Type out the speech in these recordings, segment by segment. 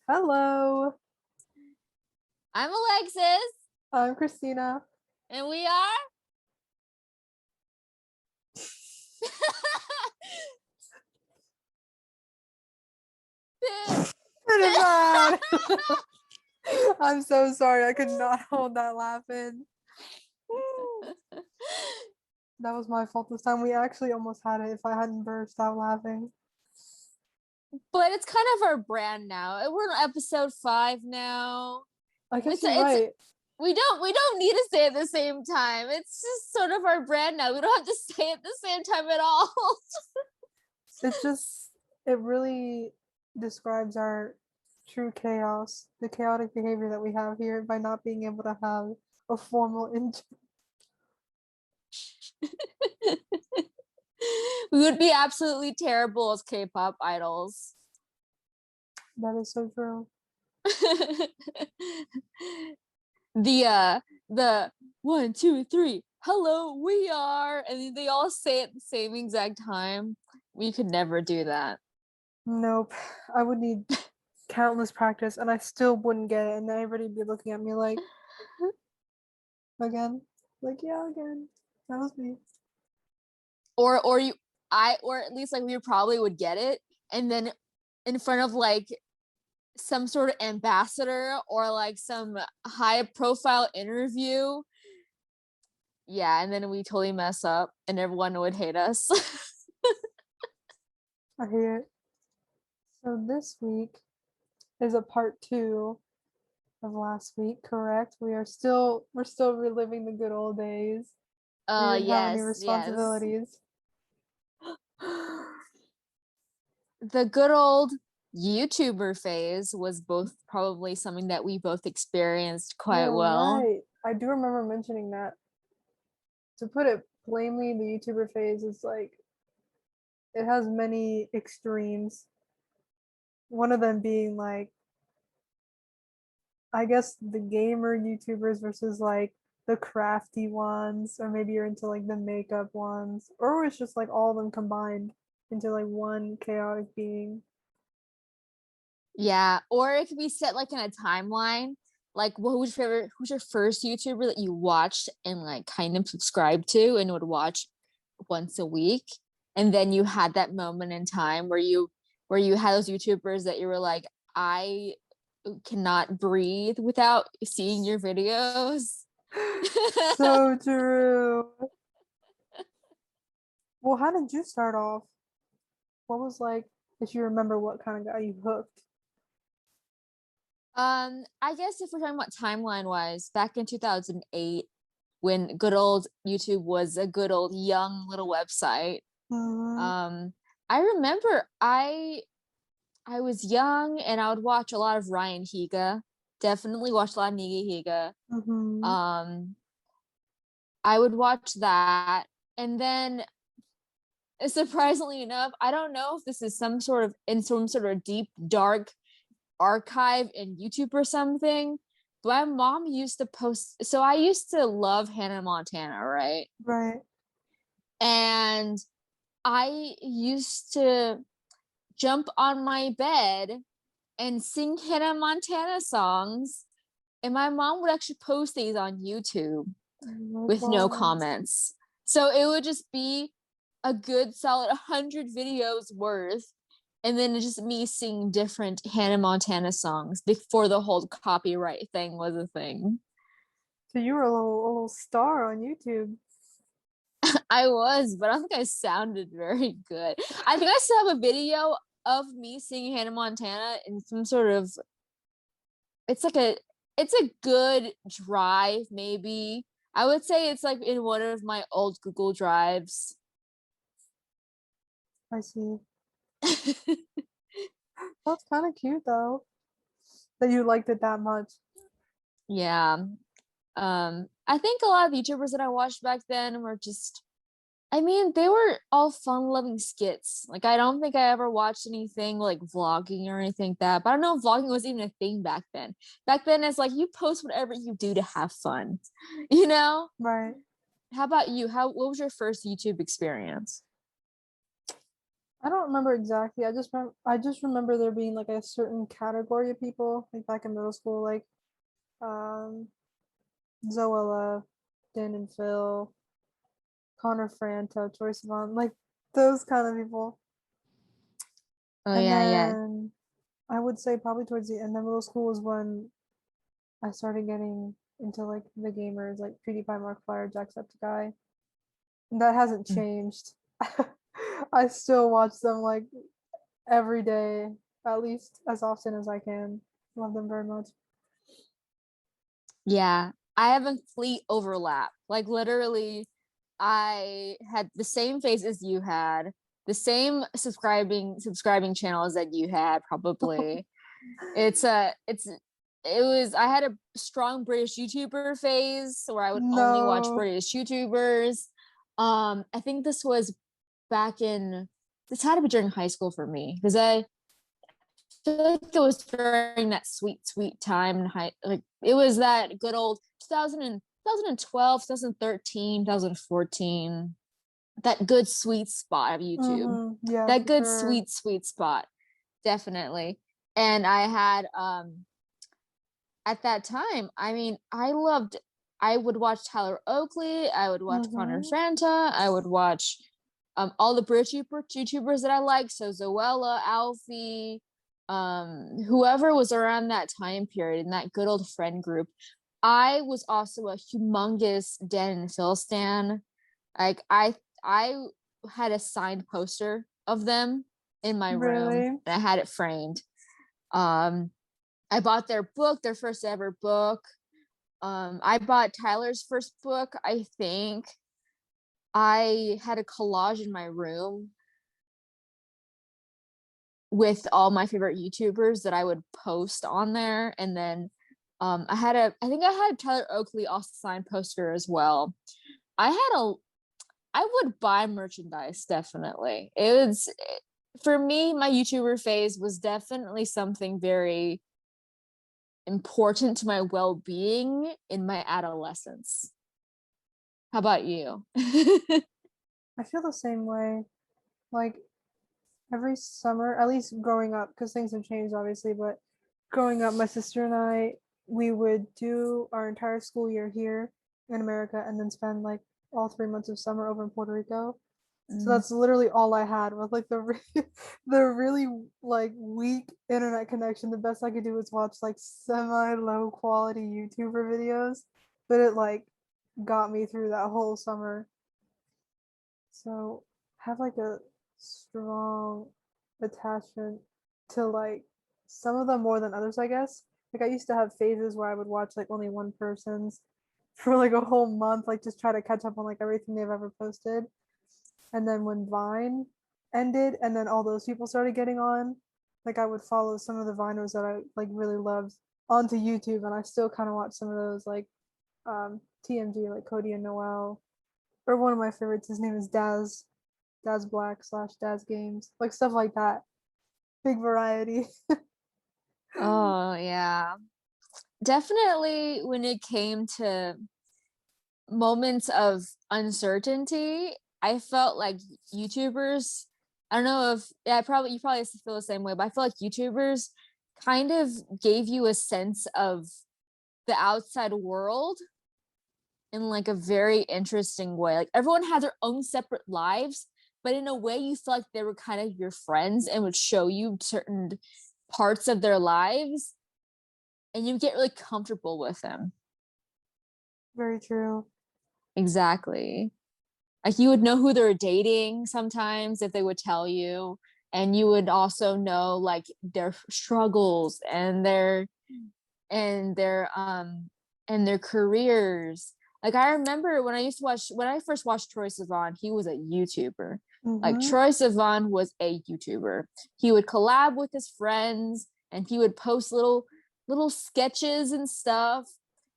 Hello, I'm Alexis, I'm Christina. and we are Pretty bad. I'm so sorry. I could not hold that laugh in. That was my fault this time. We actually almost had it if I hadn't burst out laughing. But it's kind of our brand now. We're on episode 5 now. I guess you're right. We don't need to say it at the same time. It's just sort of our brand now. We don't have to say it at the same time at all. It really describes our true chaos, the chaotic behavior that we have here by not being able to have a formal intro. We would be absolutely terrible as K-pop idols. That is so true. The 1, 2, 3, hello, we are, and they all say it at the same exact time. We could never do that. Nope. I would need countless practice and I still wouldn't get it, and then everybody'd be looking at me like again. Like, yeah, again. That was me. Or at least like we probably would get it, and then in front of like some sort of ambassador or like some high profile interview. Yeah, and then we totally mess up and everyone would hate us. I hate it. So this week is a part 2 of last week, correct? We're still reliving the good old days. We didn't have any responsibilities. The good old YouTuber phase was both probably something that we both experienced quite well. Right. I do remember mentioning that. To put it plainly, the YouTuber phase is like, it has many extremes. One of them being like, I guess the gamer YouTubers versus like the crafty ones, or maybe you're into like the makeup ones, or it's just like all of them combined into like one chaotic being. Yeah, or it could be set like in a timeline. Like, who's your first YouTuber that you watched and like kind of subscribed to and would watch once a week? And then you had that moment in time where you had those YouTubers that you were like, I cannot breathe without seeing your videos. So true. Well, how did you start off? What was like, if you remember, what kind of got you hooked? I guess if we're talking about timeline wise, back in 2008, when good old YouTube was a good old young little website. Mm-hmm. I remember I was young and I would watch a lot of Ryan Higa. Definitely watch a lot of Niga Higa. Mm-hmm. I would watch that, and then surprisingly enough, I don't know if this is some sort of deep dark archive in YouTube or something. But my mom used to post. So I used to love Hannah Montana, right? Right. And I used to jump on my bed and sing Hannah Montana songs. And my mom would actually post these on YouTube with no comments. So it would just be a good solid 100 videos worth. And then just me singing different Hannah Montana songs before the whole copyright thing was a thing. So you were a little star on YouTube. I was, but I don't think I sounded very good. I think I still have a video of me singing Hannah Montana in some sort of, it's a good drive, maybe. I would say it's like in one of my old Google Drives. I see. That's kind of cute though, that you liked it that much. Yeah. I think a lot of YouTubers that I watched back then were just, I mean, they were all fun-loving skits. Like, I don't think I ever watched anything like vlogging or anything like that. But I don't know if vlogging was even a thing back then. Back then, it's like you post whatever you do to have fun, you know? Right. How about you? What was your first YouTube experience? I don't remember exactly. I just remember there being like a certain category of people, like back in middle school, like um Zoella, Dan and Phil, Connor Franto, Troy Sivan, like those kind of people. Oh And yeah, yeah. then I would say probably towards the end of middle school was when I started getting into like the gamers, like PewDiePie, Markiplier, Jacksepticeye. And that hasn't Mm. changed. I still watch them like every day, at least as often as I can. Love them very much. Yeah, I have a complete overlap. Like literally, I had the same face as you had, the same subscribing channels that you had, probably. It was I had a strong British YouTuber phase where I would only watch No, British YouTubers. I think this had to be during high school for me because I feel like it was during that sweet time in high, like it was that good old 2012, 2013, 2014, that good sweet spot of YouTube. yeah, That for good sure. sweet spot, definitely. And I had at that time, I mean, I would watch Tyler Oakley, I would watch Connor Mm-hmm. Franta, I would watch all the British YouTubers that I like, so Zoella, Alfie, whoever was around that time period in that good old friend group. I was also a humongous Dan and Phil stan. Like I had a signed poster of them in my room Really? and I had it framed. Um, I bought their book, their first ever book. I bought Tyler's first book, I think. I had a collage in my room with all my favorite YouTubers that I would post on there. And then I think I had Tyler Oakley also signed poster as well. I had a I would buy merchandise definitely. It was for me, my YouTuber phase was definitely something very important to my well-being in my adolescence. How about you? I feel the same way. Like every summer, at least growing up, because things have changed obviously, but growing up, my sister and I, we would do our entire school year here in America and then spend like all 3 months of summer over in Puerto Rico. So Mm. that's literally all I had with like the really like weak internet connection. The best I could do was watch like semi low quality YouTuber videos, but it like got me through that whole summer. So have like a strong attachment to like some of them more than others, I guess. Like I used to have phases where I would watch like only one person's for like a whole month, like just try to catch up on like everything they've ever posted. And then when Vine ended and then all those people started getting on, like I would follow some of the Viners that I like really loved onto YouTube and I still kind of watch some of those like TMG like Cody and Noel or one of my favorites. His name is Daz Black slash Daz Games, like stuff like that. Big variety. Oh, yeah. Definitely when it came to moments of uncertainty, I felt like YouTubers, I don't know if yeah, probably you probably feel the same way, but I feel like YouTubers kind of gave you a sense of the outside world in like a very interesting way. Like everyone had their own separate lives, but in a way you felt like they were kind of your friends and would show you certain parts of their lives and you get really comfortable with them. Very true. Exactly. Like you would know who they're dating sometimes if they would tell you, and you would also know like their struggles and their and their careers. Like I remember when I first watched Troy Sivan, he was a YouTuber. Like Mm-hmm. Troy Sivan was a YouTuber. He would collab with his friends and he would post little sketches and stuff.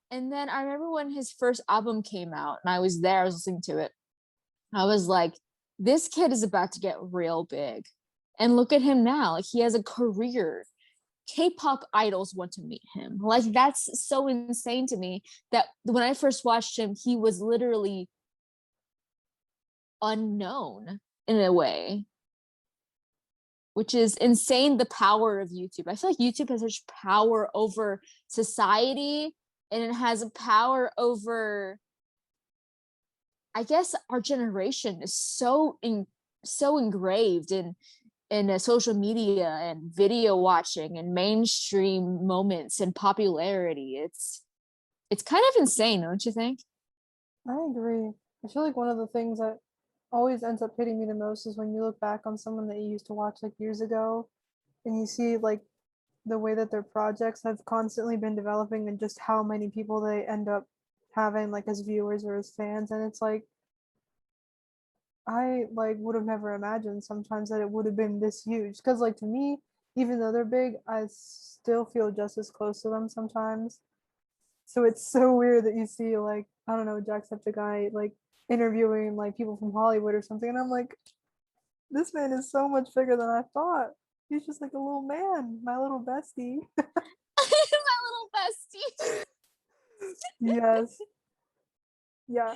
And then I remember when his first album came out and I was there, I was listening to it. I was like, this kid is about to get real big. And look at him now. Like he has a career. K-pop idols want to meet him. Like that's so insane to me that when I first watched him, he was literally unknown in a way. which is insane, the power of YouTube. I feel like YouTube has such power over society, and it has a power over, I guess our generation is so engraved in social media and video watching and mainstream moments and popularity. It's kind of insane, don't you think? I agree. I feel like one of the things that always ends up hitting me the most is when you look back on someone that you used to watch like years ago and you see like the way that their projects have constantly been developing and just how many people they end up having like as viewers or as fans, and it's like I like would have never imagined sometimes that it would have been this huge, because like to me, even though they're big, I still feel just as close to them sometimes. So it's so weird that you see like I don't know Jacksepticeye like interviewing like people from Hollywood or something, and I'm like, this man is so much bigger than I thought. He's just like a little man, my little bestie. My little bestie. Yes. Yeah,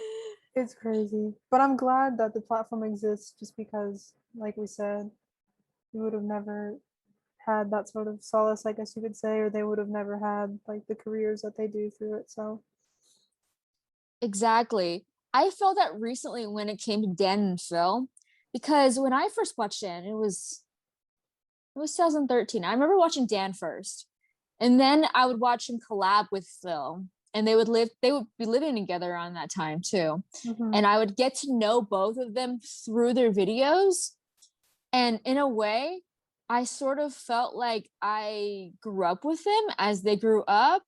it's crazy. But I'm glad that the platform exists just because, like we said, we would have never had that sort of solace, I guess you could say, or they would have never had like the careers that they do through it. So, Exactly. I felt that recently when it came to Dan and Phil, because when I first watched Dan, it was 2013. I remember watching Dan first, and then I would watch him collab with Phil, and they would be living together around that time too. mhm. And I would get to know both of them through their videos. And in a way, I sort of felt like I grew up with them as they grew up.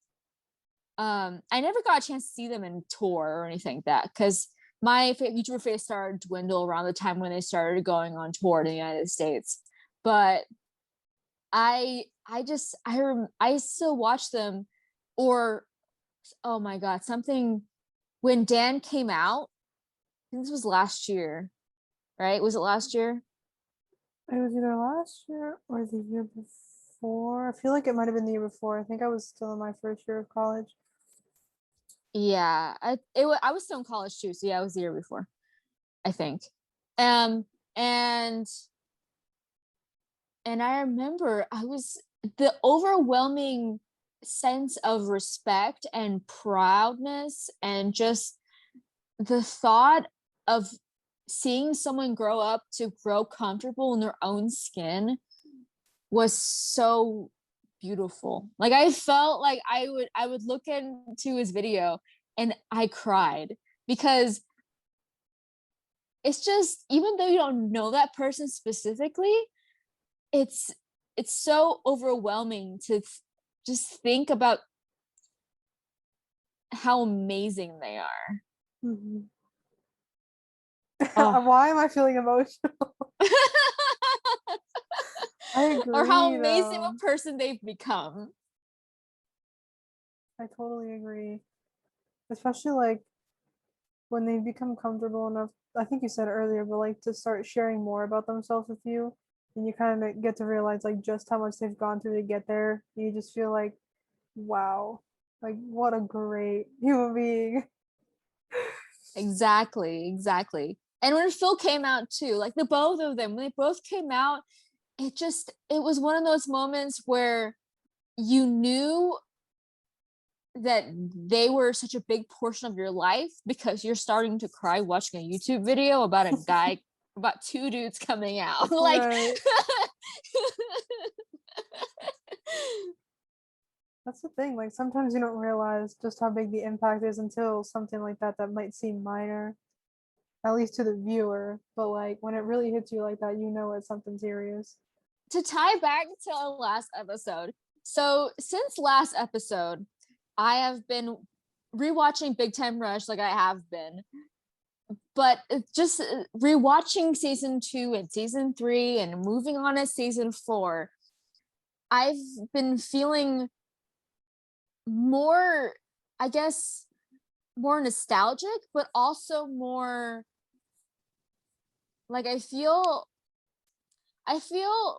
I never got a chance to see them in tour or anything like that, because my YouTuber face started to dwindle around the time when they started going on tour in the United States. But I still watch them. Or oh my god, something when Dan came out, I think this was last year, right? Was it last year? It was either last year or the year before. I feel like it might have been the year before. I think I was still in my first year of college. Yeah, I was still in college too, so yeah, it was the year before, I think. Um, and I remember I was the overwhelming sense of respect and proudness, and just the thought of seeing someone grow up to grow comfortable in their own skin was so beautiful. Like I felt like I would look into his video and I cried, because it's just, even though you don't know that person specifically, it's it's so overwhelming to just think about how amazing they are. Mhm. Oh. Why am I feeling emotional? I Or how agree, amazing though. a person they've become. I totally agree. Especially like when they become comfortable enough, I think you said earlier, but like to start sharing more about themselves with you, and you kind of get to realize like just how much they've gone through to get there. You just feel like, wow, like what a great human being. Exactly. And when Phil came out too, like the both of them, when they both came out, it was one of those moments where you knew that they were such a big portion of your life, because you're starting to cry watching a YouTube video about a guy, about two dudes coming out. Like Right. That's the thing. Like sometimes you don't realize just how big the impact is until something like that might seem minor, at least to the viewer. But like when it really hits you like that, you know it's something serious. to tie back to our last episode. So since last episode, I have been rewatching Big Time Rush, like I have been, but just rewatching season 2 and season 3 and moving on to season 4. I've been feeling more, I guess, more nostalgic, but also more like I feel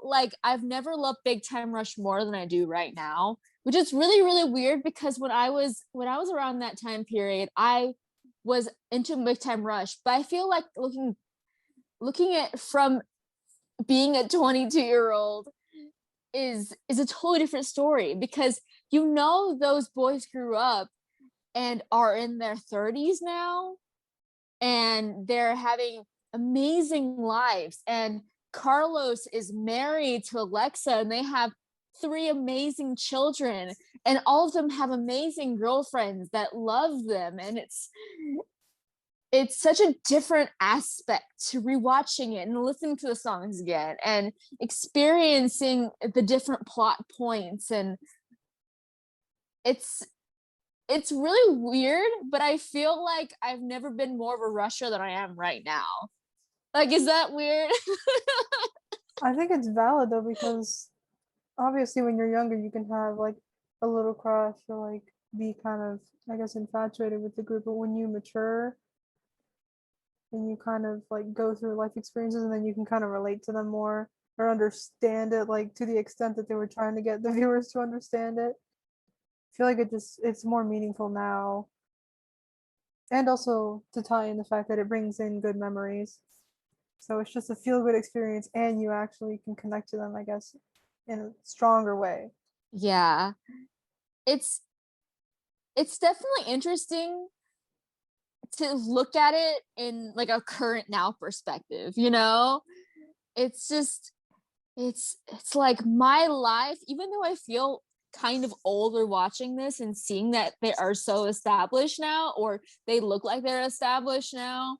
like I've never loved Big Time Rush more than I do right now, which is really, really weird, because when I was around that time period, I was into Big Time Rush. But I feel like looking at from being a 22-year-old is a totally different story, because those boys grew up and are in their 30s now, and they're having amazing lives, and Carlos is married to Alexa, and they have 3 amazing children, and all of them have amazing girlfriends that love them, and it's such a different aspect to rewatching it and listening to the songs again and experiencing the different plot points. And it's really weird, but I feel like I've never been more of a rusher than I am right now. Like, is that weird? I think it's valid though, because obviously when you're younger you can have like a little crush or like be kind of, I guess, infatuated with the group, but when you mature and you kind of like go through life experiences, and then you can kind of relate to them more or understand it, like to the extent that they were trying to get the viewers to understand it. I feel like it's more meaningful now. And also to tie in the fact that it brings in good memories. So it's just a feel good experience, and you actually can connect to them, I guess, in a stronger way. Yeah. It's definitely interesting to look at it in like a current now perspective, It's just it's like my life, even though I feel kind of older watching this and seeing that they are so established now, or they look like they're established now.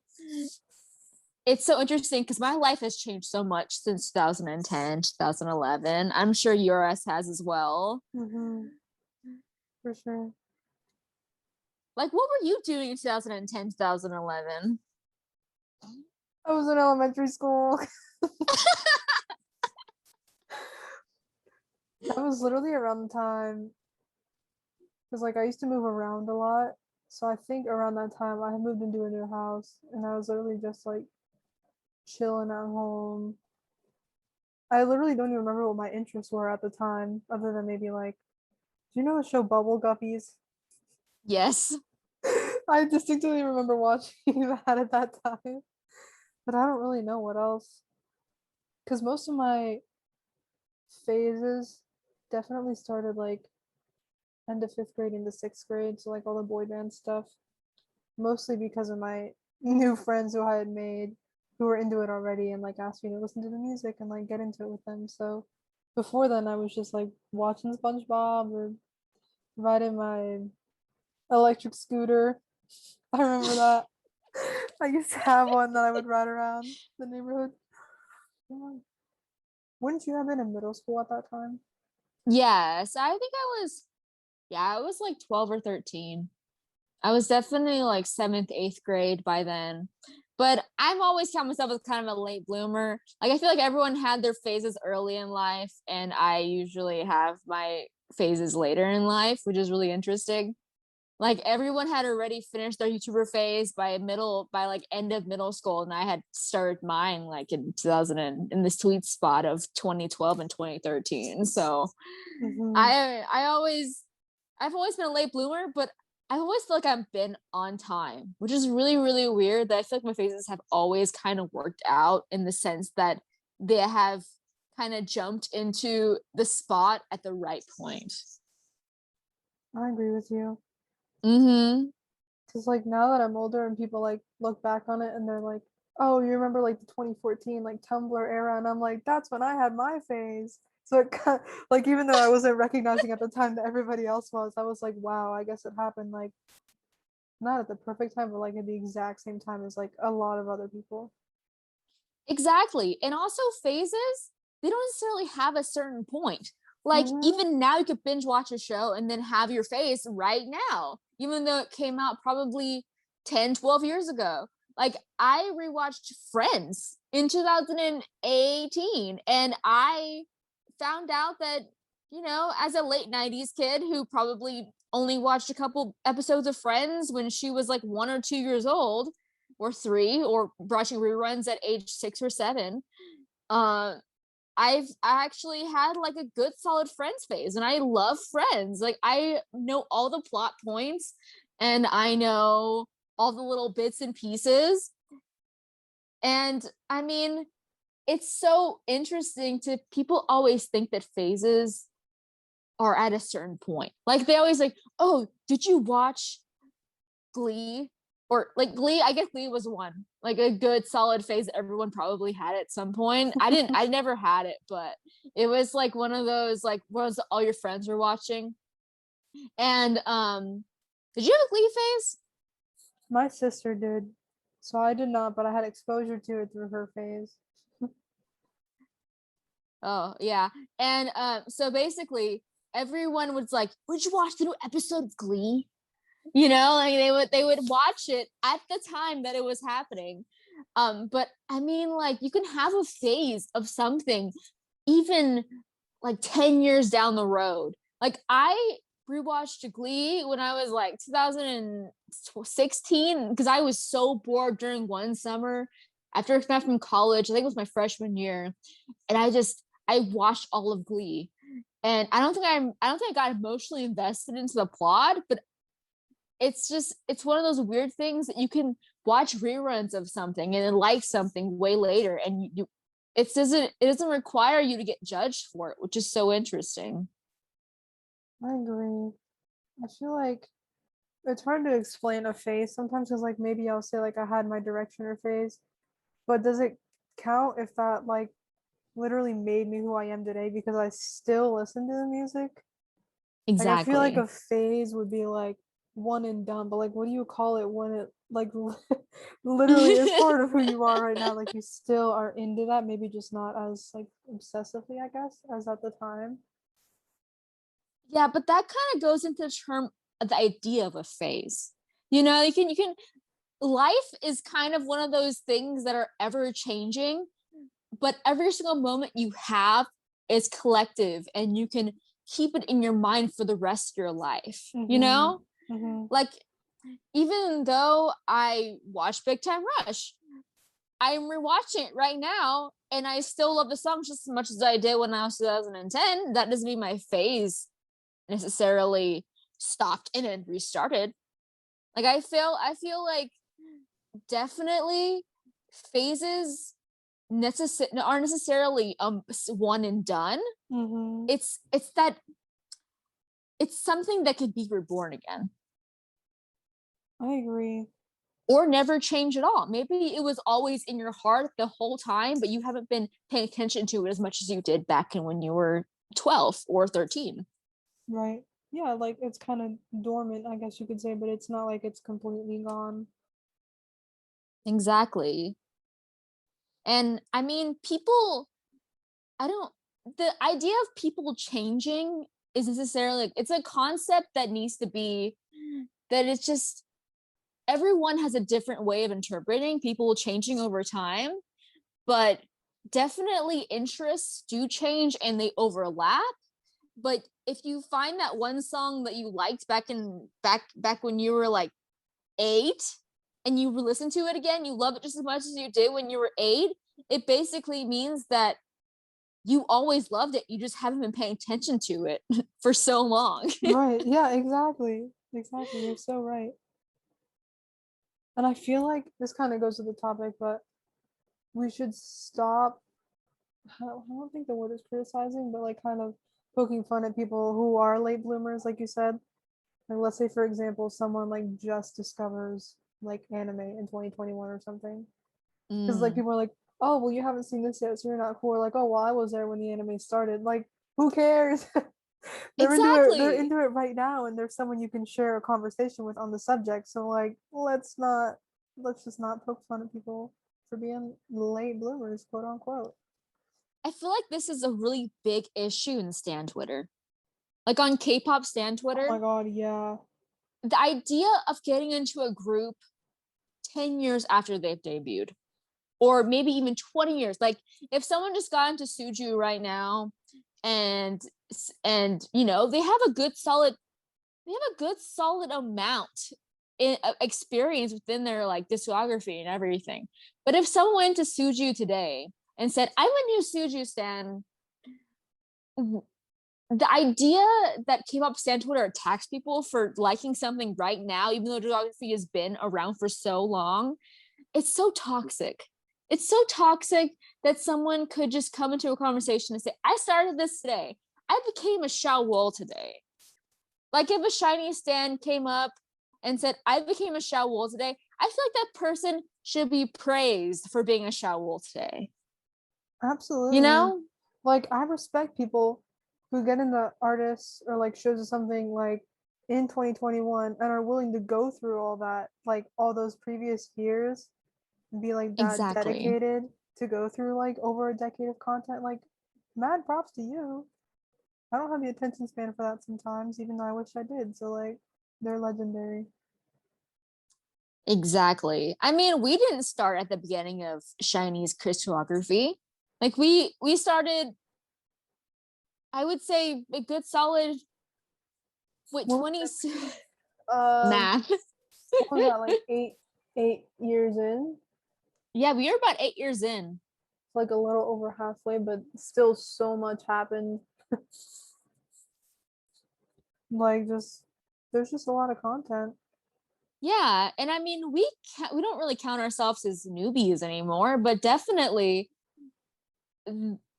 It's so interesting because my life has changed so much since 2010, 2011. I'm sure yours has as well. Mm-hmm. For sure. Like, what were you doing in 2010, 2011? I was in elementary school. That was literally around the time, because like I used to move around a lot. So I think around that time I had moved into a new house, and I was literally just like chilling at home. I literally don't even remember what my interests were at the time, other than maybe like, do you know the show Bubble Guppies? Yes. I distinctly remember watching that at that time, but I don't really know what else. Because most of my phases definitely started like end of 5th grade into 6th grade, so like all the boy band stuff, mostly because of my new friends who I had made who were into it already and like asked me to listen to the music and like get into it with them. So before then I was just like watching SpongeBob or riding my electric scooter. I remember that. I used to have one that I would ride around the neighborhood. Yeah. Wouldn't you have been in middle school at that time? Yes. I was like 12 or 13. I was definitely like 7th, 8th grade by then. But I've always count myself as kind of a late bloomer. Like, I feel like everyone had their phases early in life, and I usually have my phases later in life, which is really interesting. Like, everyone had already finished their YouTuber phase by like end of middle school, and I had started mine like in 2000 in the sweet spot of 2012 and 2013. So Mm-hmm. I've always been a late bloomer, but I always feel like I've been on time, which is really, really weird. That I feel like my phases have always kind of worked out in the sense that they have kind of jumped into the spot at the right point. I agree with you. Mm-hmm. Because like now that I'm older and people like look back on it and they're like, "Oh, you remember like the 2014 like Tumblr era?" And I'm like, "That's when I had my phase." So it kind of, like, even though I wasn't recognizing at the time that everybody else was, I was like, "Wow, I guess it happened like not at the perfect time, but like at the exact same time as like a lot of other people." Exactly. And also phases, they don't necessarily have a certain point. Like, Mm-hmm. even now you could binge watch a show and then have your phase right now, even though it came out probably 10, 12 years ago. Like, I rewatched Friends in 2018, and I found out that, as a late 90s kid who probably only watched a couple episodes of Friends when she was like 1 or 2 years old, or 3, or watching reruns at age 6 or 7, uh I actually had like a good solid Friends phase, and I love Friends. Like, I know all the plot points, and I know all the little bits and pieces. And I mean, it's so interesting to people always think that phases are at a certain point. Like they always like, oh, did you watch Glee? Or like Glee, I guess Glee was one, like a good solid phase that everyone probably had at some point. I never had it, but it was like one of those, like, was all your friends were watching. And did you have a Glee phase? My sister did. So I did not, but I had exposure to it through her phase. Oh yeah. And so basically everyone was like, would you watch the new episode of Glee? You know, like they would watch it at the time that it was happening. But I mean, like, you can have a phase of something even like 10 years down the road. Like I rewatched Glee when I was like 2016 because I was so bored during one summer after I came back from college. I think it was my freshman year, and I watched all of Glee. And I don't think I got emotionally invested into the plot, but it's one of those weird things that you can watch reruns of something and then like something way later, and it doesn't require you to get judged for it, which is so interesting. I agree. I feel like it's hard to explain a phase sometimes because like maybe I'll say like I had my directioner phase, but does it count if that like literally made me who I am today because I still listen to the music? Like I feel like Exactly. a phase would be like one and done, but like what do you call it when it like literally is part of who you are right now? Like you still are into that, maybe just not as like obsessively, I guess, as at the time. Yeah, but that kind of goes into the term of the idea of a phase. You can life is kind of one of those things that are ever changing, but every single moment you have is collective and you can keep it in your mind for the rest of your life, you Mm-hmm. know? Mm-hmm. Like, even though I watched Big Time Rush, I'm rewatching it right now and I still love the songs just as much as I did when I was 2010. That doesn't mean my phase necessarily stopped and then restarted. Like I feel like definitely phases aren't necessarily one and done. Mm-hmm. It's that it's something that could be reborn again I agree. or never change at all. Maybe it was always in your heart the whole time, but you haven't been paying attention to it as much as you did back in when you were 12 or 13. Right. Yeah, like it's kind of dormant, I guess you could say, but it's not like it's completely gone. Exactly. And I mean, people, I don't, the idea of people changing is necessarily, it's a concept that needs to be, that it's just, everyone has a different way of interpreting people changing over time, but definitely interests do change and they overlap. But if you find that one song that you liked back when you were like 8 and you listen to it again, you love it just as much as you did when you were 8, it basically means that you always loved it. You just haven't been paying attention to it for so long. Right. Yeah, exactly. Exactly. You're so right. And I feel like this kind of goes to the topic, but we should stop. I don't think the word is criticizing, but like kind of poking fun at people who are late bloomers, like you said. Like, let's say, for example, someone like just discovers like anime in 2021 or something. Because like Mm, people are like, oh, well, you haven't seen this yet, so you're not cool. Or like, oh, well, I was there when the anime started. Like, who cares? They're into it. They're exactly. into it right now, and there's someone you can share a conversation with on the subject. So like, let's just not poke fun at people for being late bloomers, quote unquote. I feel like this is a really big issue in Stan Twitter. Like on K-pop Stan Oh my Twitter, god, yeah. the idea of getting into a group 10 years after they've debuted, or maybe even 20 years. Like if someone just got into Suju right now and they have a good solid amount in experience within their like discography and everything. But if someone went to Suju today and said, I'm a new Suju stan, the idea that K-pop stan Twitter attacks people for liking something right now, even though discography has been around for so long, it's so toxic. It's so toxic that someone could just come into a conversation and say, I started this today. I became a Shawl today. Like if a shiny stan came up and said, I became a Shawl today, I feel like that person should be praised for being a Shawl today. Absolutely. You know? Like, I respect people who get into artists or like shows or something like in 2021 and are willing to go through all that, like all those previous years, and be like that Exactly. dedicated to go through like over a decade of content. Like, mad props to you. I don't have the attention span for that sometimes, even though I wish I did. So like, they're legendary. Exactly. I mean, we didn't start at the beginning of Shiny's crystallography. Like we started, I would say a good solid wait, What was 20 um math. what was that, like 8 years in? Yeah, we were about 8 years in. Like a little over halfway, but still so much happened. Like, just there's just a lot of content. Yeah, and I mean, we don't really count ourselves as newbies anymore, but definitely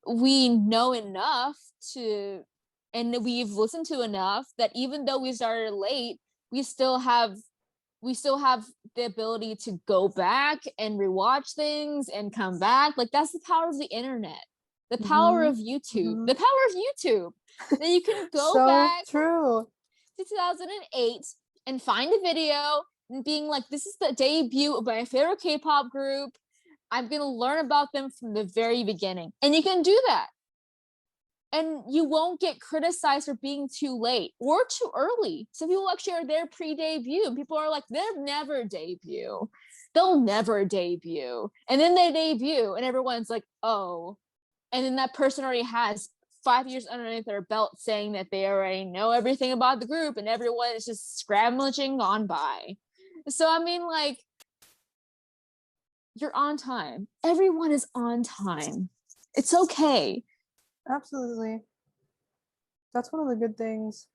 we know enough to, and we've listened to enough that even though we started late, we still have we still have the ability to go back and rewatch things and come back. Like that's the power of the internet, the power Mm-hmm. of YouTube, Mm-hmm. the power of YouTube, that you can go So back true. to 2008 and find a video and being like, this is the debut of my favorite K-pop group. I'm going to learn about them from the very beginning. And you can do that. And you won't get criticized for being too late or too early. Some people actually are there pre-debut, and people are like, they'll never debut. They'll never debut. And then they debut, and everyone's like, oh. And then that person already has 5 years underneath their belt saying that they already know everything about the group, and everyone is just scrambling on by. So, I mean, like, you're on time. Everyone is on time. It's okay. Absolutely. That's one of the good things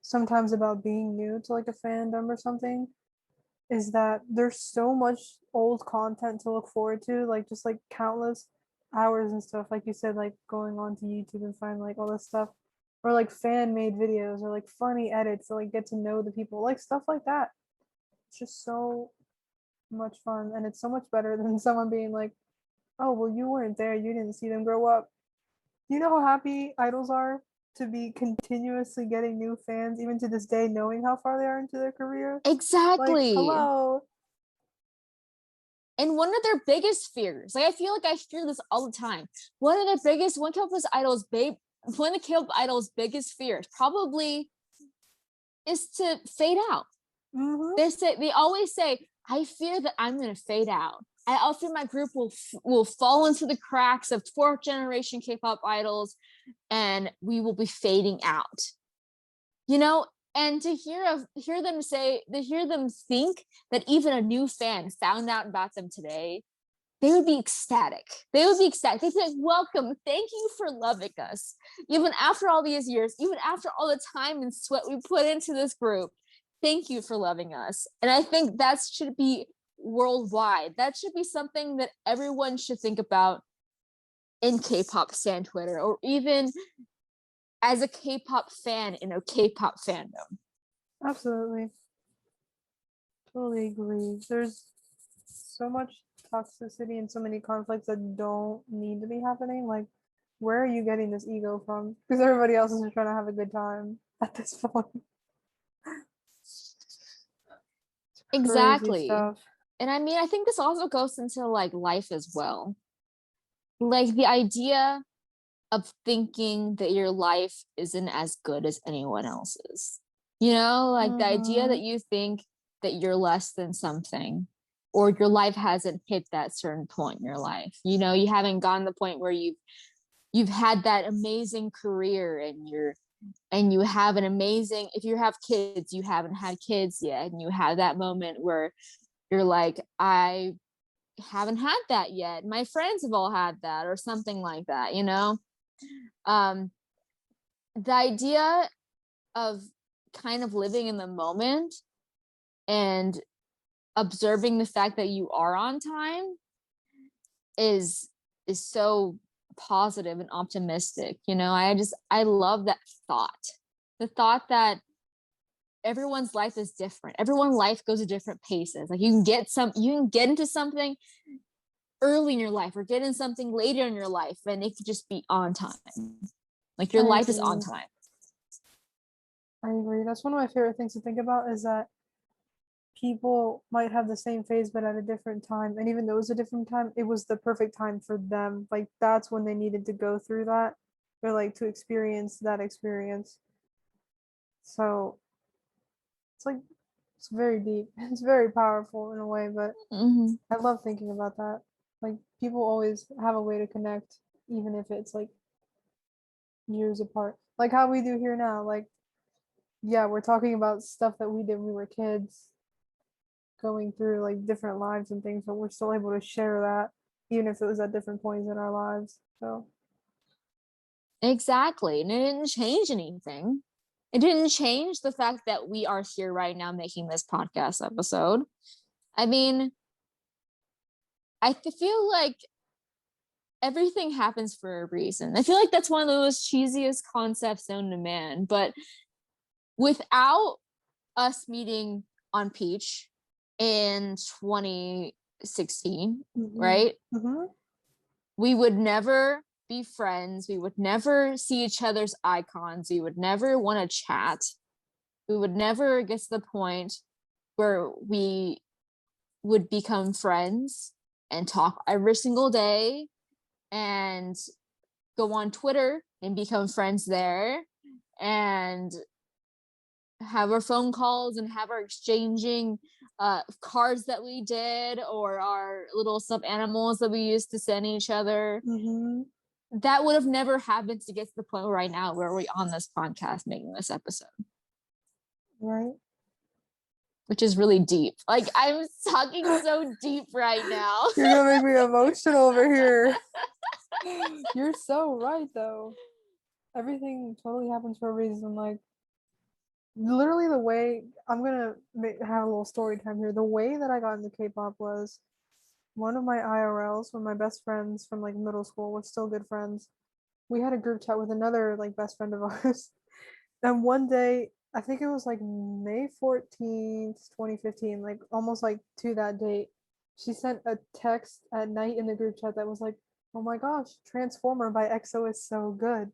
sometimes about being new to like a fandom or something, is that there's so much old content to look forward to, like just like countless hours and stuff. Like you said, like going on to YouTube and find like all this stuff, or like fan made videos, or like funny edits to like get to know the people, like stuff like that. It's just so much fun, and it's so much better than someone being like, "Oh, well, you weren't there. You didn't see them grow up." You know how happy idols are to be continuously getting new fans, even to this day, knowing how far they are into their career? Like, Exactly. hello. And one of their biggest fears, like I feel like I hear this all the time. One of the biggest, one of the K-pop idols' biggest fears probably is to fade out. Mm-hmm. They always say, I fear that I'm going to fade out. I fear my group will fall into the cracks of fourth generation K-pop idols, and we will be fading out. You know, and to hear them think that even a new fan found out about them today, they would be ecstatic. They would be ecstatic. They'd be like, welcome, thank you for loving us. Even after all these years, even after all the time and sweat we put into this group, thank you for loving us. And I think that should be worldwide. That should be something that everyone should think about in K-pop stan Twitter, or even as a K-pop fan in a K-pop fandom. Absolutely. Totally agree. There's so much toxicity and so many conflicts that don't need to be happening. Like, where are you getting this ego from? Because everybody else is just trying to have a good time at this point. Crazy Exactly. stuff. And I mean, I think this also goes into like life as well. Like the idea of thinking that your life isn't as good as anyone else's. You know, like the idea Mm-hmm. that you think that you're less than something, or your life hasn't hit that certain point in your life. You know, you haven't gotten the point where you've had that amazing career, and you have an amazing, if you have kids, you haven't had kids yet, and you have that moment where you're like, I haven't had that yet. My friends have all had that, or something like that, you know? um the idea of kind of living in the moment and observing the fact that you are on time is so positive and optimistic. I love that thought. The thought that everyone's life is different. Everyone's life goes at different paces. Like you can get into something early in your life or get in something later in your life, and it could just be on time. Like your life is on time. I agree. That's one of my favorite things to think about, is that people might have the same phase but at a different time, and even though it was a different time, it was the perfect time for them. Like that's when they needed to go through that, or like to experience that experience. So it's very deep. It's very powerful in a way, but I love thinking about that. Like people always have a way to connect, even if it's like years apart. Like how we do here now. Like, yeah, we're talking about stuff that we did when we were kids, going through like different lives and things, but we're still able to share that, even if it was at different points in our lives. So exactly. And it didn't change anything. It didn't change the fact that we are here right now making this podcast episode. I mean, I feel like everything happens for a reason. I feel like that's one of the most cheesiest concepts known to man. But without us meeting on Peach in 2016, right? We would never be friends. We would never see each other's icons. We would never want to chat. We would never get to the point where we would become friends and talk every single day and go on Twitter and become friends there and have our phone calls and have our exchanging cards that we did, or our little stuffed animals that we used to send each other. That would have never happened to get to the point right now where we're on this podcast making this episode. Right. Which is really deep. Like I'm talking so deep right now. You're gonna make me emotional over here. You're so right though. Everything totally happens for a reason. Like literally the way I'm gonna have a little story time here. The way that I got into K-pop was one of my IRLs, one of my best friends from like middle school. We're still good friends. We had a group chat with another like best friend of ours. And one day, I think it was like May 14th, 2015, like almost like to that date, she sent a text at night in the group chat that was like, "Oh my gosh, Transformer by EXO is so good."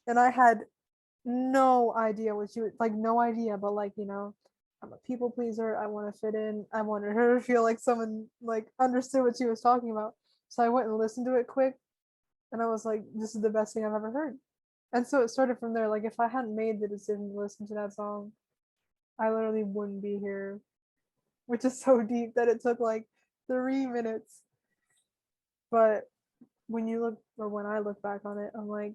And I had no idea what she was like, no idea, but like, I'm a people pleaser. I want to fit in. I wanted her to feel like someone like understood what she was talking about. So I went and listened to it quick, and I was like, this is the best thing I've ever heard. And so it started from there. Like if I hadn't made the decision to listen to that song, I literally wouldn't be here, which is so deep that it took like 3 minutes. But when I look back on it, I'm like,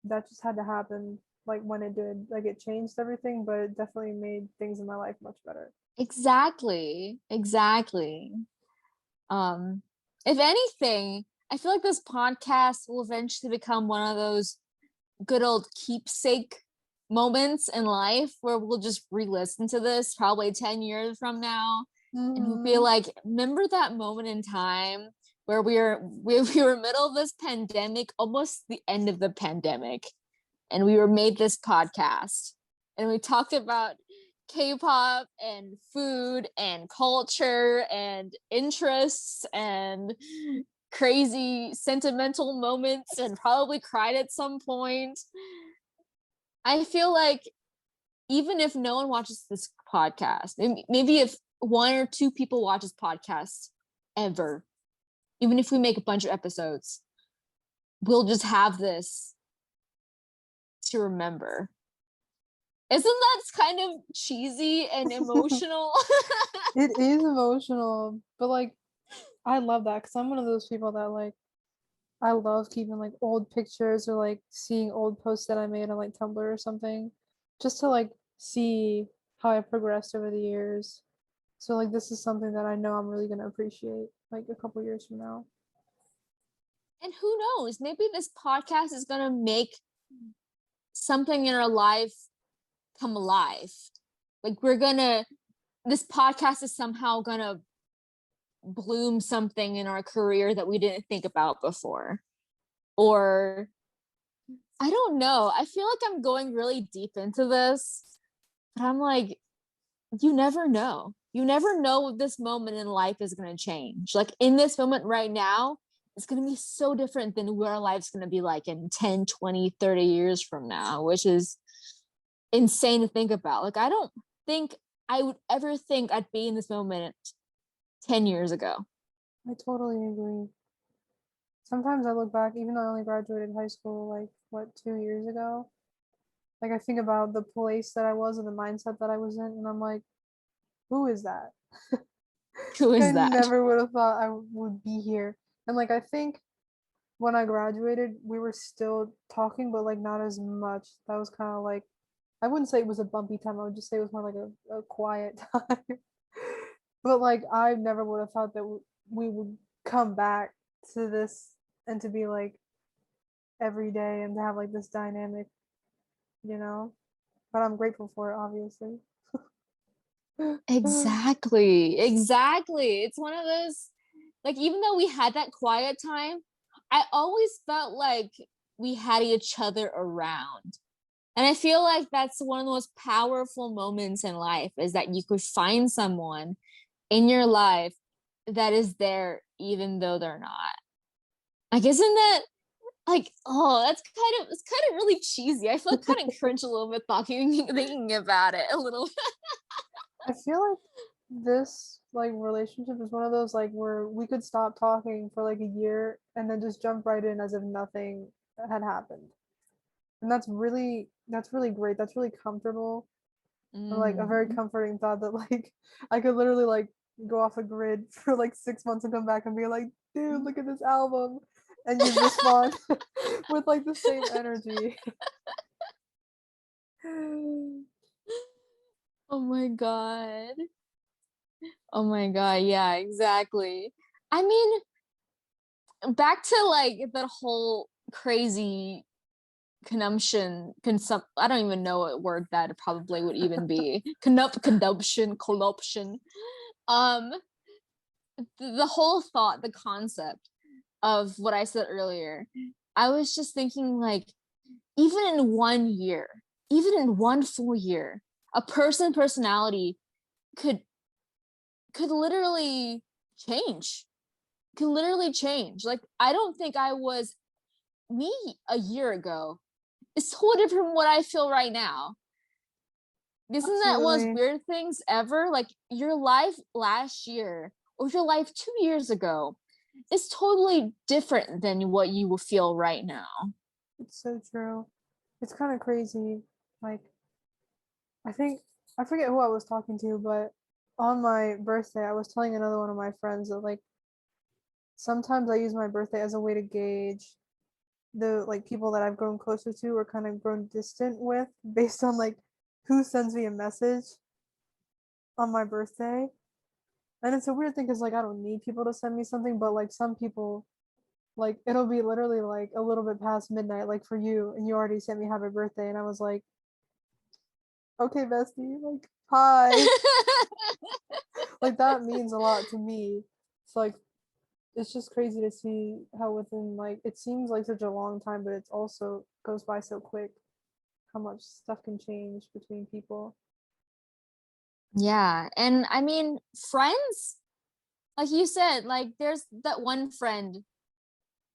that just had to happen. Like when it did, like it changed everything, but it definitely made things in my life much better. Exactly. If anything, I feel like this podcast will eventually become one of those good old keepsake moments in life where we'll just re-listen to this probably 10 years from now, and we'll be like, remember that moment in time where we were middle of this pandemic, almost the end of the pandemic, and we made this podcast and we talked about K-pop and food and culture and interests and crazy sentimental moments and probably cried at some point. I feel like even if no one watches this podcast, maybe if one or two people watch this podcast ever, even if we make a bunch of episodes, we'll just have this to remember. Isn't that kind of cheesy and emotional? It is emotional, but like I love that because I'm one of those people that like I love keeping like old pictures or like seeing old posts that I made on like Tumblr or something, just to like see how I progressed over the years. So like this is something that I know I'm really gonna appreciate like a couple years from now. And who knows, maybe this podcast is gonna make something in our life come alive. Like this podcast is somehow gonna bloom something in our career that we didn't think about before. Or I don't know. I feel like I'm going really deep into this, but I'm like, you never know. You never know what this moment in life is going to change. Like in this moment right now, it's going to be so different than what our life's going to be like in 10, 20, 30 years from now, which is insane to think about. Like, I don't think I would ever think I'd be in this moment 10 years ago. I totally agree. Sometimes I look back, even though I only graduated high school like what 2 years ago. Like I think about the place that I was and the mindset that I was in, and I'm like, who is that? Who I is that? never would have thought I would be here. And like I think when I graduated, we were still talking, but like not as much. That was kind of like I wouldn't say it was a bumpy time. I would just say it was more like a quiet time. But like I never would have thought that we would come back to this and to be like every day and to have like this dynamic, you know. But I'm grateful for it, obviously. Exactly. Exactly. It's one of those, like, even though we had that quiet time, I always felt like we had each other around. And I feel like that's one of the most powerful moments in life, is that you could find someone in your life that is there even though they're not. Like, isn't that like, oh, it's kind of really cheesy. I feel kind of cringe a little bit thinking about it a little. I feel like this like relationship is one of those like where we could stop talking for like a year and then just jump right in as if nothing had happened. And that's really great. That's really comfortable. And like a very Mm. comforting thought that like I could literally like go off a grid for like 6 months and come back and be like, dude, look at this album. And you'd respond with like the same energy. Oh my god. Oh my god. Yeah, exactly. I mean, back to like the whole crazy I don't even know what word that probably would even be. Consumption. Um, the whole thought, the concept of what I said earlier, I was just thinking like, even in 1 year, even in one full year, a personality could literally change. Could literally change. Like, I don't think I was me a year ago. It's totally different from what I feel right now. Isn't that one of those Absolutely. weird things ever? Like, your life last year or your life 2 years ago is totally different than what you will feel right now. It's so true. It's kind of crazy. Like I think I forget who I was talking to, but on my birthday, I was telling another one of my friends that like sometimes I use my birthday as a way to gauge the like people that I've grown closer to or kind of grown distant with based on like who sends me a message on my birthday. And it's a weird thing because like I don't need people to send me something, but like some people like it'll be literally like a little bit past midnight, like for you, and you already sent me happy birthday, and I was like, okay, bestie, like hi. Like that means a lot to me. It's like it's just crazy to see how within like it seems like such a long time, but it's also goes by so quick how much stuff can change between people. Yeah. And I mean, friends, like you said, like there's that one friend.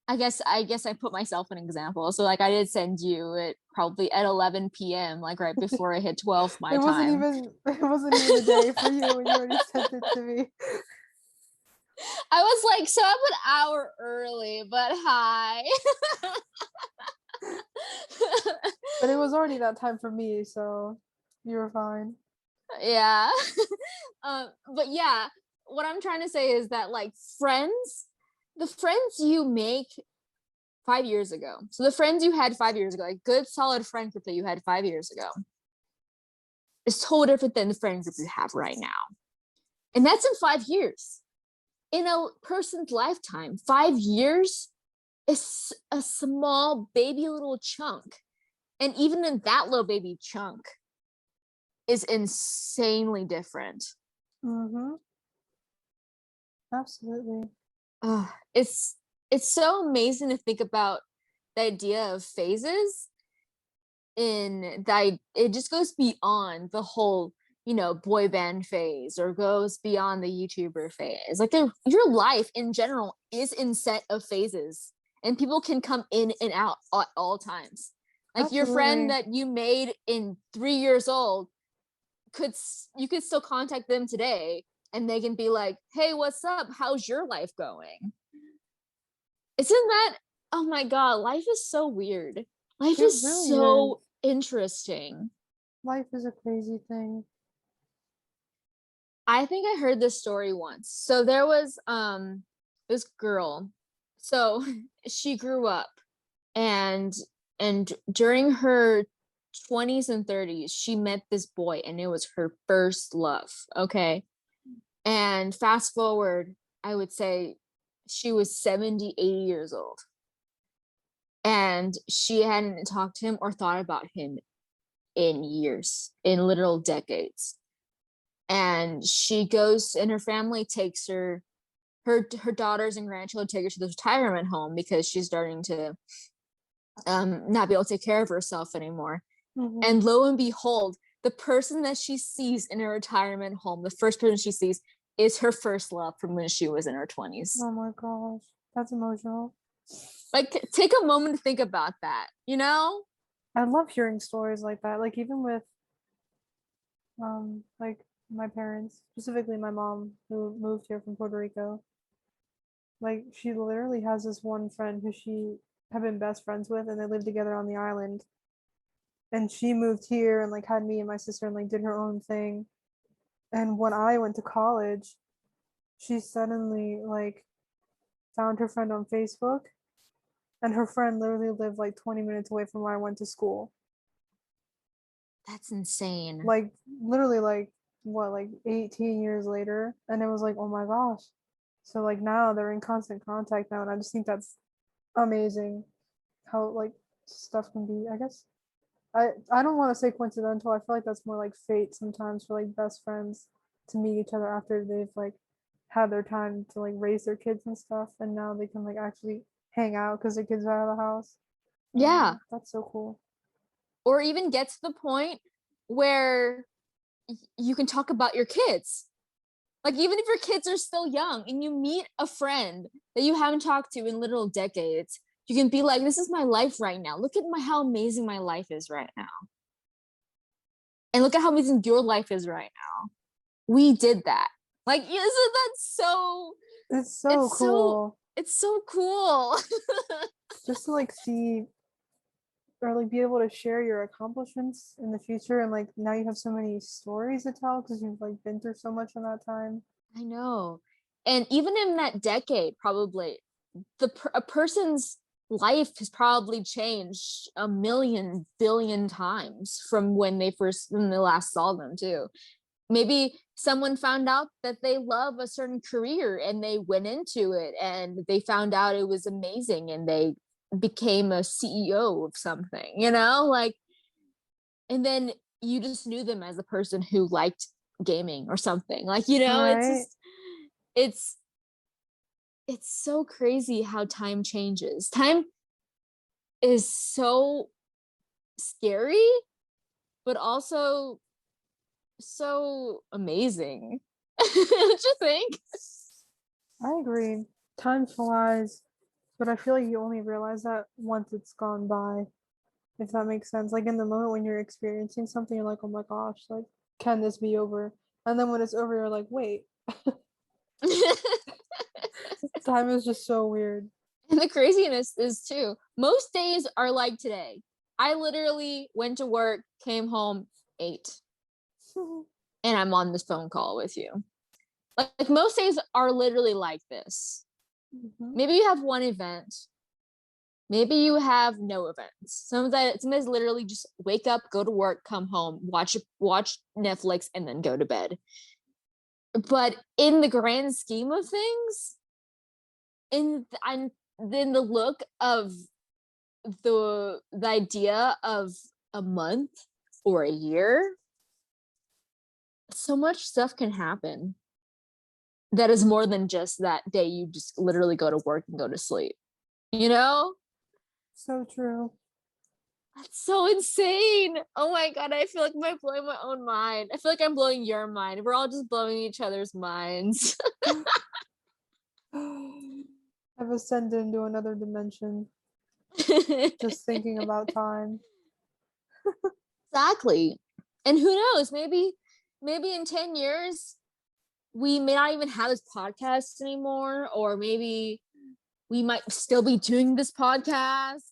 I guess I put myself an example. So like I did send you it probably at 11 p.m., like right before I hit 12 my time. It wasn't even the day for you when you already sent it to me. I was like, so I'm an hour early, but hi. But it was already that time for me, so you were fine. Yeah. But yeah, what I'm trying to say is that like friends, the friends you make 5 years ago. So the friends you had 5 years ago, like good solid friend group that you had 5 years ago, is totally different than the friend group you have right now. And that's in 5 years. In a person's lifetime, 5 years is a small baby little chunk. And even in that little baby chunk is insanely different. Mm-hmm. Absolutely. It's so amazing to think about the idea of phases in that it just goes beyond the whole, boy band phase, or goes beyond the YouTuber phase. Like your life in general is in set of phases, and people can come in and out at all times. Like your friend Absolutely. that you made in 3 years old, you could still contact them today, and they can be like, hey, what's up, how's your life going? Isn't that, oh my god, life is so weird. Life It is really is. so interesting. Life is a crazy thing. I think I heard this story once. So there was this girl. So she grew up, and during her 20s and 30s, she met this boy, and it was her first love. Okay. And fast forward, I would say she was 70, 80 years old. And she hadn't talked to him or thought about him in years, in literal decades. And she goes, and her family takes her daughters and grandchildren take her to the retirement home because she's starting to not be able to take care of herself anymore. Mm-hmm. And lo and behold, the person that she sees in a retirement home, the first person she sees, is her first love from when she was in her 20s. Oh my gosh, that's emotional. Like, take a moment to think about that, I love hearing stories like that. Like even with like my parents, specifically my mom who moved here from Puerto Rico. Like she literally has this one friend who she had been best friends with, and they lived together on the island. And she moved here and like had me and my sister and like did her own thing. And when I went to college, she suddenly like found her friend on Facebook, and her friend literally lived like 20 minutes away from where I went to school. That's insane. Like literally like what, like 18 years later, and it was like, oh my gosh. So like now they're in constant contact now, and I just think that's amazing how like stuff can be, I guess. I don't want to say coincidental. I feel like that's more like fate sometimes for like best friends to meet each other after they've like had their time to like raise their kids and stuff, and now they can like actually hang out because their kids are out of the house. Yeah. That's so cool. Or even get to the point where you can talk about your kids. Like, even if your kids are still young and you meet a friend that you haven't talked to in literal decades, you can be like, this is my life right now. Look at how amazing my life is right now. And look at how amazing your life is right now. We did that. Like, isn't that so, It's so cool. it's so cool. Just to like see or like be able to share your accomplishments in the future, and like now you have so many stories to tell because you've like been through so much in that time. I know. And even in that decade, probably a person's life has probably changed a million billion times from when they last saw them too. Maybe someone found out that they love a certain career and they went into it and they found out it was amazing and they became a CEO of something, like, and then you just knew them as a person who liked gaming or something, like, it's Right. just, it's so crazy how time changes. Time is so scary, but also so amazing. Don't you think? I agree. Time flies, but I feel like you only realize that once it's gone by, if that makes sense. Like in the moment when you're experiencing something, you're like, oh my gosh, like, can this be over? And then when it's over, you're like, wait, time is just so weird. And the craziness is too, most days are like today. I literally went to work, came home, ate, and I'm on this phone call with you. Like most days are literally like this. Mm-hmm. Maybe you have one event. Maybe you have no events. Sometimes literally just wake up, go to work, come home, watch Netflix, and then go to bed. But in the grand scheme of things, in the look of the idea of a month or a year, so much stuff can happen. that is more than just that day you just literally go to work and go to sleep. You know? So true. That's so insane. Oh my god, I feel like I'm blowing my own mind. I feel like I'm blowing your mind. We're all just blowing each other's minds. I've ascended into another dimension just thinking about time. Exactly. And who knows, maybe in 10 years we may not even have this podcast anymore, or maybe we might still be doing this podcast,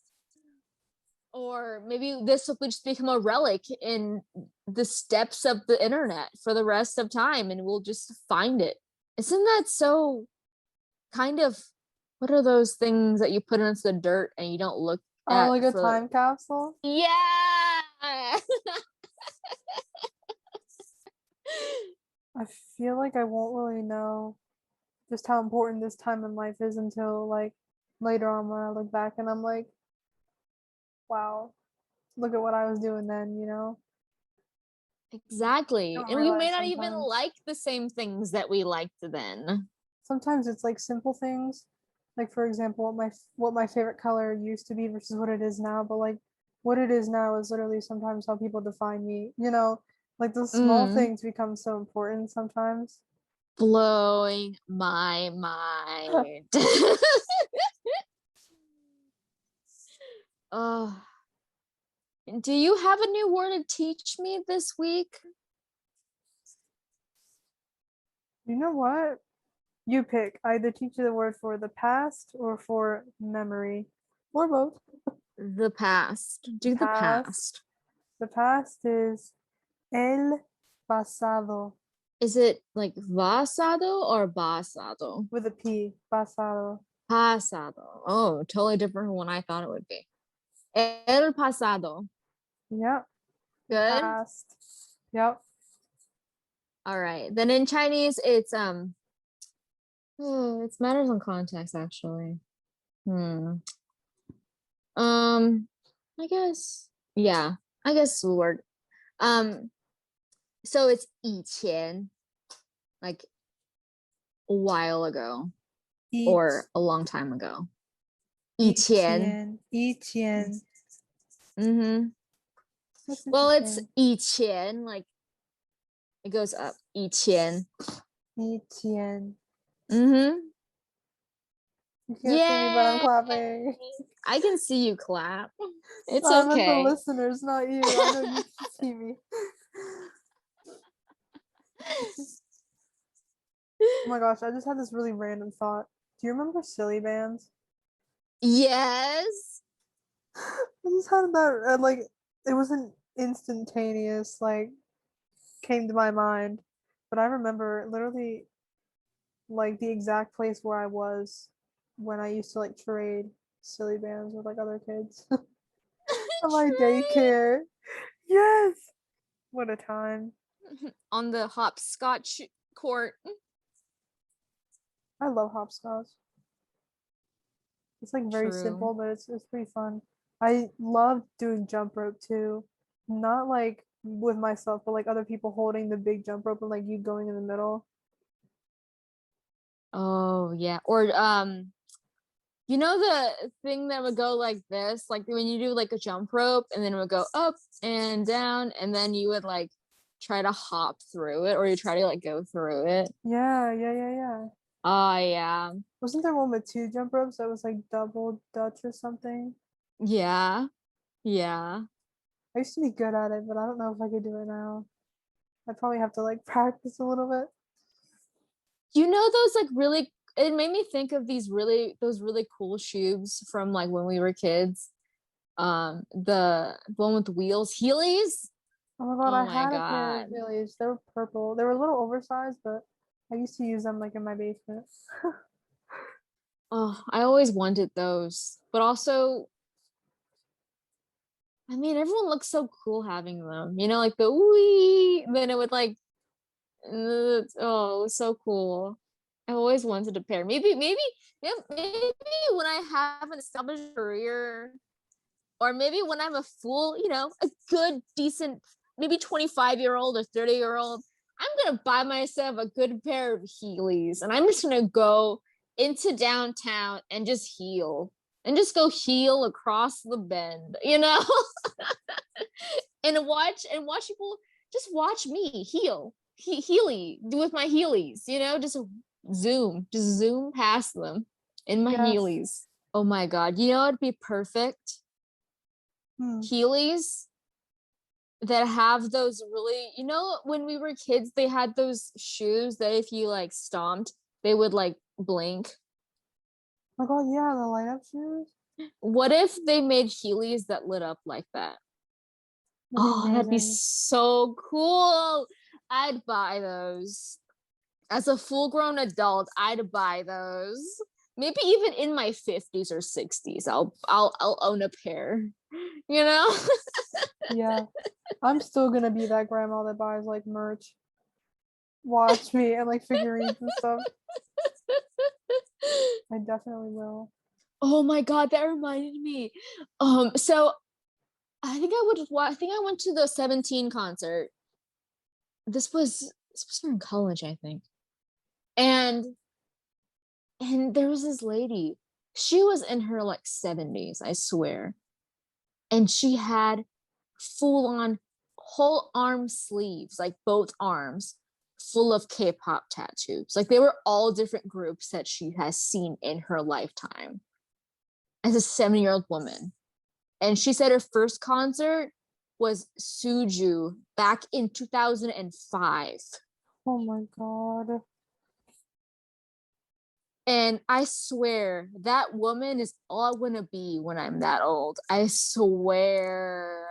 or maybe this will just become a relic in the steps of the internet for the rest of time, and we'll just find it. Isn't that so kind of, what are those things that you put into the dirt and you don't look Oh, at like a for time capsule? yeah. I feel like I won't really know just how important this time in life is until like later on when I look back and I'm like, wow, look at what I was doing then, you know? Exactly. Don't And we may realize not even sometimes. like the same things that we liked then. Sometimes it's like simple things. Like for example, what my favorite color used to be versus what it is now, but like what it is now is literally sometimes how people define me, you know? Like those small Mm, things become so important sometimes. blowing my mind. Oh, do you have a new word to teach me this week? You know what? You pick. Either teach you the word for the past or for memory. Or both. The past. Do the Past. past. The past is el pasado Is it like vasado or basado? with a P. Pasado. Pasado. Oh, totally different from what I thought it would be. El pasado. Yep. Good. Past. Yep. All right. Then in Chinese, it's it matters on context actually. Hmm. Um, I guess. Yeah, I guess the word. Um, so it's 以前, like a while ago Eat. or a long time ago. 以前. 一天. Mm-hmm. That's Well, it's interesting. 以前, like it goes up. 以前. 一天. Mm-hmm. You can't see me, but I'm Yay! clapping. I can see you clap. It's I'm at the okay. listeners, not you. I know you can see me. Oh my gosh, I just had this really random thought. Do you remember silly bands? Yes. I just had that like it wasn't instantaneous, like came to my mind, but I remember literally like the exact place where I was when I used to like trade silly bands with like other kids at my Trade daycare. Yes, what a time! on the hopscotch court. I love hopscotch. It's like very True. simple, but it's pretty fun. I love doing jump rope too. Not like with myself, but like other people holding the big jump rope and like you going in the middle. Oh yeah. Or you know the thing that would go like this, like when you do like a jump rope and then it would go up and down and then you would like try to hop through it, or you try to like go through it. Yeah. Oh yeah. Wasn't there one with two jump ropes that was like double Dutch or something? Yeah. Yeah. I used to be good at it, but I don't know if I could do it now. I'd probably have to like practice a little bit. You know those like really, it made me think of those really cool shoes from like when we were kids. The one with the wheels, Heelys. Oh my god, Oh I my had a pair god. of Phillies. They were purple. They were a little oversized, but I used to use them like in my basement. Oh, I always wanted those. But also, I mean, everyone looks so cool having them. You know, like the wee, then it would like, oh, it was so cool. I always wanted a pair. Maybe when I have an established career, or maybe when I'm a full, a good, decent, maybe 25-year-old or 30-year-old, I'm gonna buy myself a good pair of Heelys, and I'm just gonna go into downtown and just heel, and just go heel across the bend, and watch people just watch me heel, heely with my Heelys, just zoom past them in my Yes. Heelys. Oh my god, you know it'd be perfect? Heelys that have those really, when we were kids, they had those shoes that if you like stomped, they would like blink. Oh my god, yeah, the light up shoes. What if they made Heelys that lit up like that? That'd be That'd be amazing. so cool. I'd buy those. As a full-grown adult, I'd buy those. Maybe even in my 50s or 60s, I'll own a pair. You know? Yeah. I'm still gonna be that grandma that buys like merch. Watch me, and like figurines and stuff. I definitely will. Oh my god, that reminded me. So I think I went to the 17 concert. This was in college, I think. And there was this lady. She was in her like 70s, I swear. And she had full on whole arm sleeves, like both arms, full of K-pop tattoos. Like they were all different groups that she has seen in her lifetime as a 70-year-old woman. And she said her first concert was Suju back in 2005. Oh my god. And I swear that woman is all I want to be when I'm that old. I swear.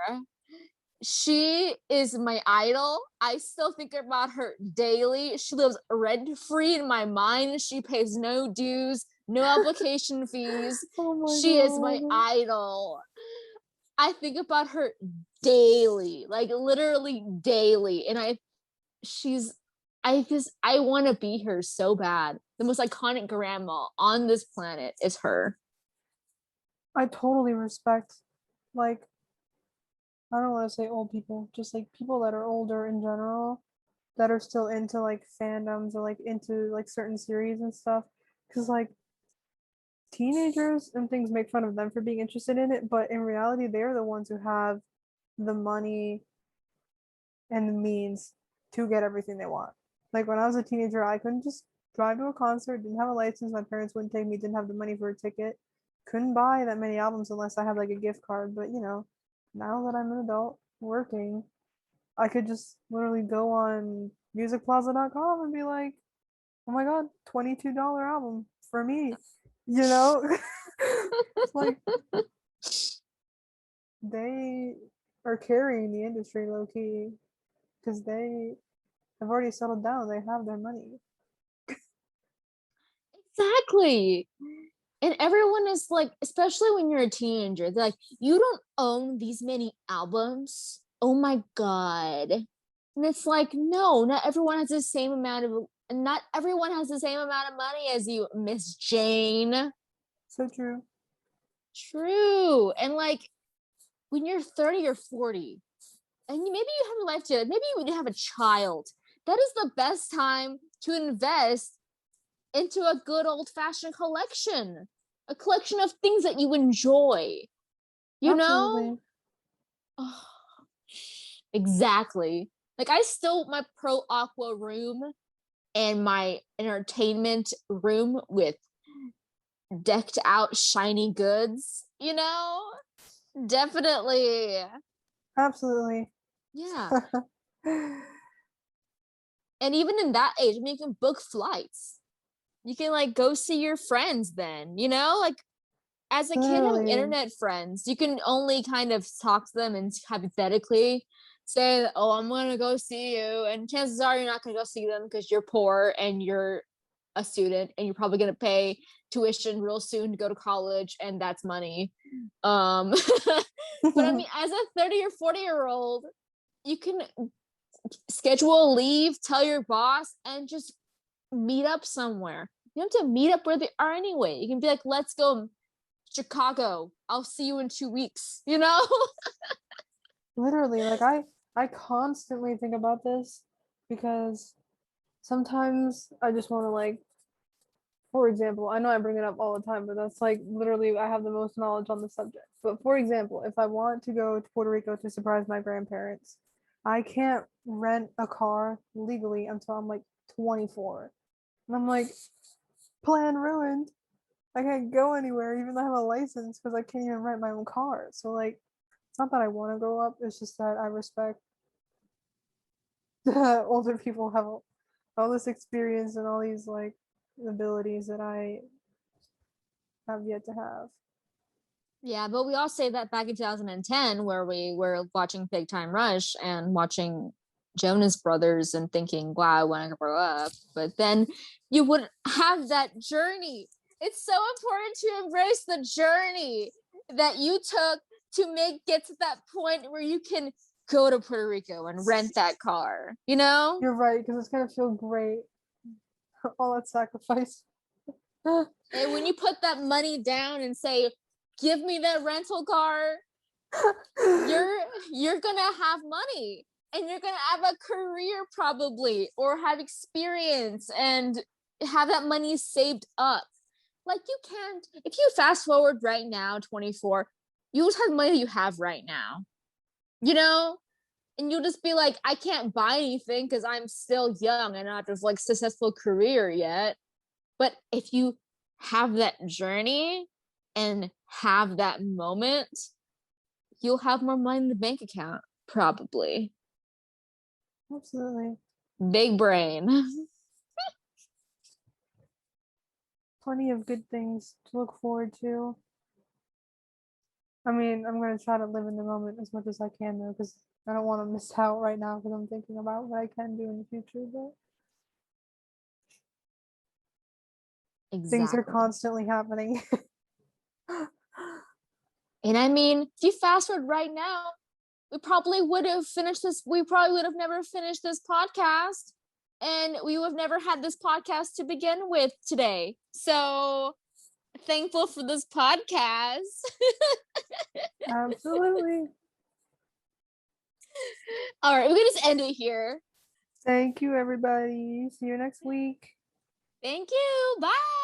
She is my idol. I still think about her daily. She lives rent free in my mind. She pays no dues, no application fees. Oh my She is my god. idol. I think about her daily, like literally daily. And I want to be her so bad. The most iconic grandma on this planet is her. I totally respect, like, I don't want to say old people, just like people that are older in general that are still into like fandoms or like into like certain series and stuff. Because like teenagers and things make fun of them for being interested in it, but in reality, they're the ones who have the money and the means to get everything they want. Like when I was a teenager, I couldn't just drive to a concert, didn't have a license, my parents wouldn't take me, didn't have the money for a ticket, couldn't buy that many albums unless I had like a gift card. But now that I'm an adult working, I could just literally go on musicplaza.com and be like, oh my god, $22 album for me. It's like they are carrying the industry low key because they have already settled down. They have their money. Exactly. And everyone is like, especially when you're a teenager, they're like, you don't own these many albums. Oh my God. And it's like, no, not everyone has the same amount of money as you, Miss Jane. So true. True. And like when you're 30 or 40, and maybe you have a life together, maybe you have a child, that is the best time to invest into a good old-fashioned collection, a collection of things that you enjoy, you Absolutely. know. Oh, exactly. Like my Pro Aqua room and my entertainment room with decked out shiny goods, definitely. Absolutely. Yeah. And even in that age, I mean, you can book flights. You can like go see your friends then, like as a kid having Literally. internet friends, you can only kind of talk to them and hypothetically say, oh, I'm gonna go see you, and chances are you're not gonna go see them because you're poor and you're a student and you're probably gonna pay tuition real soon to go to college, and that's money. But I mean, as a 30 or 40-year-old, you can schedule a leave, tell your boss, and just meet up somewhere. You don't have to meet up where they are anyway. You can be like, let's go Chicago. I'll see you in 2 weeks, Literally, like I constantly think about this because sometimes I just want to like, for example, I know I bring it up all the time, but that's like literally I have the most knowledge on the subject. But for example, if I want to go to Puerto Rico to surprise my grandparents, I can't rent a car legally until I'm like 24. And I'm like, plan ruined. I can't go anywhere even though I have a license because I can't even rent my own car. So like, it's not that I want to grow up, it's just that I respect that older people have all this experience and all these like abilities that I have yet to have. Yeah, but we all say that back in 2010, where we were watching Big Time Rush and watching Jonas Brothers and thinking, wow, I want to grow up. But then you wouldn't have that journey. It's so important to embrace the journey that you took to get to that point where you can go to Puerto Rico and rent that car, you know? You're right, because it's gonna feel great. All that sacrifice. And when you put that money down and say, give me that rental car, you're gonna have money and you're gonna have a career probably, or have experience and have that money saved up. Like, you can't, if you fast forward right now 24, you just have money you have right now, you know, and you'll just be like, I can't buy anything because I'm still young and not just like successful career yet. But if you have that journey and have that moment, you'll have more money in the bank account, probably. Absolutely. Big brain. Plenty of good things to look forward to. I mean, I'm gonna try to live in the moment as much as I can though, because I don't want to miss out right now because I'm thinking about what I can do in the future, but things are Exactly. constantly happening. And I mean, if you fast forward right now, we probably would have never finished this podcast. And we would have never had this podcast to begin with today. So thankful for this podcast. Absolutely. All right, we're gonna just end it here. Thank you, everybody. See you next week. Thank you. Bye.